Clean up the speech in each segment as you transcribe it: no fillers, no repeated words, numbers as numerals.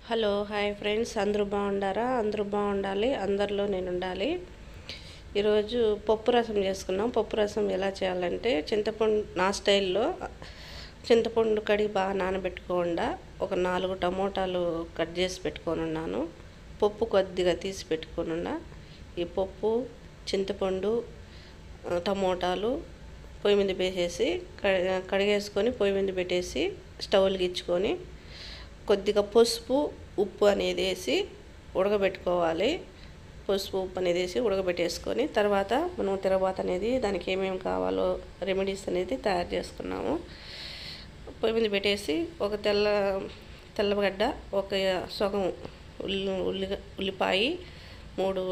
Hello hi friends, అందరూ బాగుండారా? అందరూ బాగుండాలి, అందరిలో నేను ఉండాలి. ఈరోజు పప్పు రసం చేసుకున్నాం. పప్పు రసం ఎలా చేయాలంటే, చింతపండు నా స్టైల్లో చింతపండు కడిగి బాగా నానబెట్టుకోకుండా ఒక 4 టమోటాలు కట్ చేసి పెట్టుకొని ఉన్నాను. పప్పు కొద్దిగా తీసి పెట్టుకొని ఈ పప్పు, చింతపండు, టమోటాలు పొయ్యి మీద వేసేసి కడిగేసుకొని పొయ్యి మీద పెట్టేసి స్టవ్ వెలిగించుకొని కొద్దిగా పసుపు, ఉప్పు అనేది వేసి ఉడకబెట్టుకోవాలి. పసుపు, ఉప్పు అనేది వేసి ఉడకబెట్టేసుకొని తర్వాత మనం తిరగబాత అనేది దానికి ఏమేమి కావాలో రెమెడీస్ అనేది తయారు చేసుకున్నాము. పొయ్యి మీద పెట్టేసి ఒక తెల్లగడ్డ, ఒక సగం ఉల్లిపాయ, 3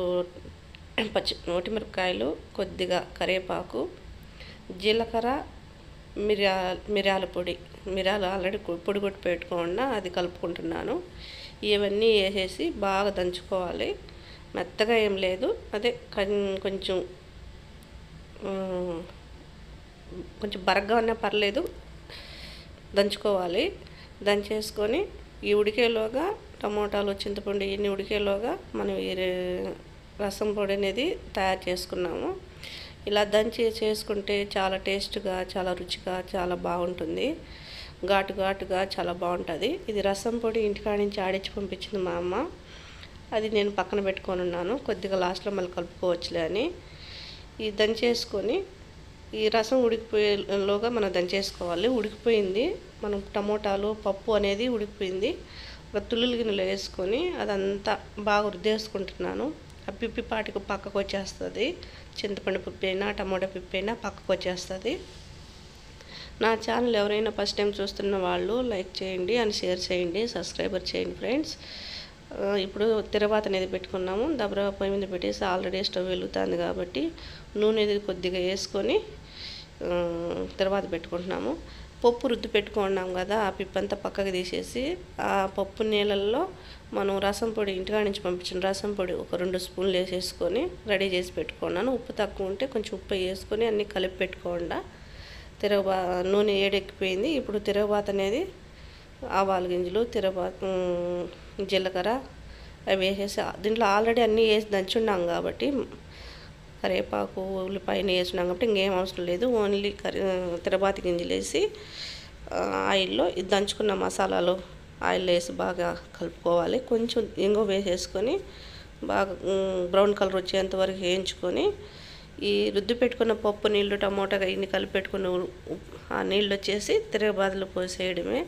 ఒటిమిరపకాయలు, కొద్దిగా కరివేపాకు, జీలకర్ర, మిరియాల పొడి. మిరియాలు ఆల్రెడీ పొడి కొట్టి పెట్టుకోకుండా అది కలుపుకుంటున్నాను. ఇవన్నీ వేసేసి బాగా దంచుకోవాలి. మెత్తగా ఏం లేదు, అదే కొంచెం బరగ్గా ఉన్నా పర్లేదు, దంచుకోవాలి. దంచేసుకొని ఈ ఉడికేలోగా టమోటాలు, చింతపండు ఇవన్నీ ఉడికేలోగా మనం ఈ రసం పొడి అనేది తయారు చేసుకున్నాము. ఇలా దంచి చేసుకుంటే చాలా టేస్ట్గా, చాలా రుచిగా, చాలా బాగుంటుంది. ఘాటుగా చాలా బాగుంటుంది. ఇది రసం పొడి ఇంటికాడ నుంచి ఆడించి పంపించింది మా అమ్మ. అది నేను పక్కన పెట్టుకొని ఉన్నాను. కొద్దిగా లాస్ట్లో మళ్ళీ కలుపుకోవచ్చులే అని. ఈ దంచేసుకొని ఈ రసం ఉడికిపోయేలోగా మనం దంచేసుకోవాలి. ఉడికిపోయింది, మనం టమోటాలు, పప్పు అనేది ఉడికిపోయింది. ఒక తుల్లులు గిన్నెలో వేసుకొని అదంతా బాగా రుద్దేసుకుంటున్నాను. ఆ పిప్పి పాటికి పక్కకు వచ్చేస్తుంది. చింతపండు పిప్పి అయినా, టమోటా పిప్పి అయినా పక్కకు వచ్చేస్తుంది. నా ఛానల్ ఎవరైనా ఫస్ట్ టైం చూస్తున్న వాళ్ళు లైక్ చేయండి అండ్ షేర్ చేయండి, సబ్స్క్రైబర్ చేయండి ఫ్రెండ్స్. ఇప్పుడు తిరగబాత అనేది పెట్టుకున్నాము. దబరా పొయ్యి మీద పెట్టేసి ఆల్రెడీ స్టవ్ వెలుగుతుంది కాబట్టి నూనె కొద్దిగా వేసుకొని తిరగబాత పెట్టుకుంటున్నాము. పప్పు రుద్ది పెట్టుకున్నాం కదా, ఆ పిప్పంతా పక్కకు తీసేసి ఆ పప్పు నీళ్ళల్లో మనం రసం పొడి ఇంటికాడ నుంచి పంపించిన రసం పొడి ఒక 2 స్పూన్లు వేసేసుకొని రెడీ చేసి పెట్టుకున్నాను. ఉప్పు తక్కువ ఉంటే కొంచెం ఉప్పు వేసుకొని అన్నీ కలిపి పెట్టుకోండా. నూనె ఏడెక్కిపోయింది. ఇప్పుడు తిరగబాత అనేది ఆవాల గింజలు, జీలకర్ర అవి వేసేసి దీంట్లో ఆల్రెడీ అన్నీ వేసి దంచున్నాం కాబట్టి, కరివేపాకు, ఉల్లిపాయని వేసినాం కాబట్టి ఇంకేం అవసరం లేదు. ఓన్లీ తిరగబాత గింజలు వేసి ఆయిల్లో ఇది దంచుకున్న మసాలాలు ఆయిల్లో వేసి బాగా కలుపుకోవాలి. కొంచెం ఇంగువ వేసేసుకొని బాగా బ్రౌన్ కలర్ వచ్చేంత వరకు వేయించుకొని ఈ రుద్ది పెట్టుకున్న పప్పు నీళ్ళు, టమోటా ఇన్ని కలిపి పెట్టుకున్న ఆ నీళ్ళు వచ్చేసి తిరగబాతలో పోసేయడమే.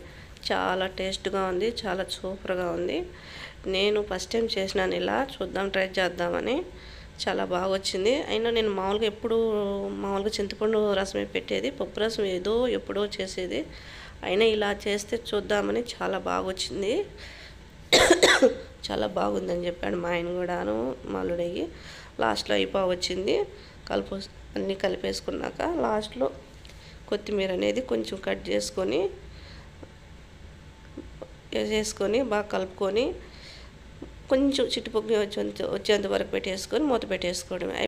చాలా టేస్ట్గా ఉంది, చాలా సూపర్గా ఉంది. నేను ఫస్ట్ టైం చేసినాను, ఇలా చూద్దాం ట్రై చేద్దామని. చాలా బాగా వచ్చింది. అయినా నేను మామూలుగా చింతపండు రసమే పెట్టేది, పప్పు రసం ఏదో ఎప్పుడో చేసేది. అయినా ఇలా చేస్తే చూద్దామని చాలా బాగా వచ్చింది. చాలా బాగుందని చెప్పాడు మా ఆయన కూడాను. మాలుడయ్యి లాస్ట్లో వచ్చింది. అన్నీ కలిపేసుకున్నాక లాస్ట్లో కొత్తిమీర అనేది కొంచెం కట్ చేసుకొని వేసేసుకొని బాగా కలుపుకొని కొంచెం చిట్టుపొగ్గు వచ్చేంత వరకు పెట్టేసుకొని మూత పెట్టేసుకోవడమే.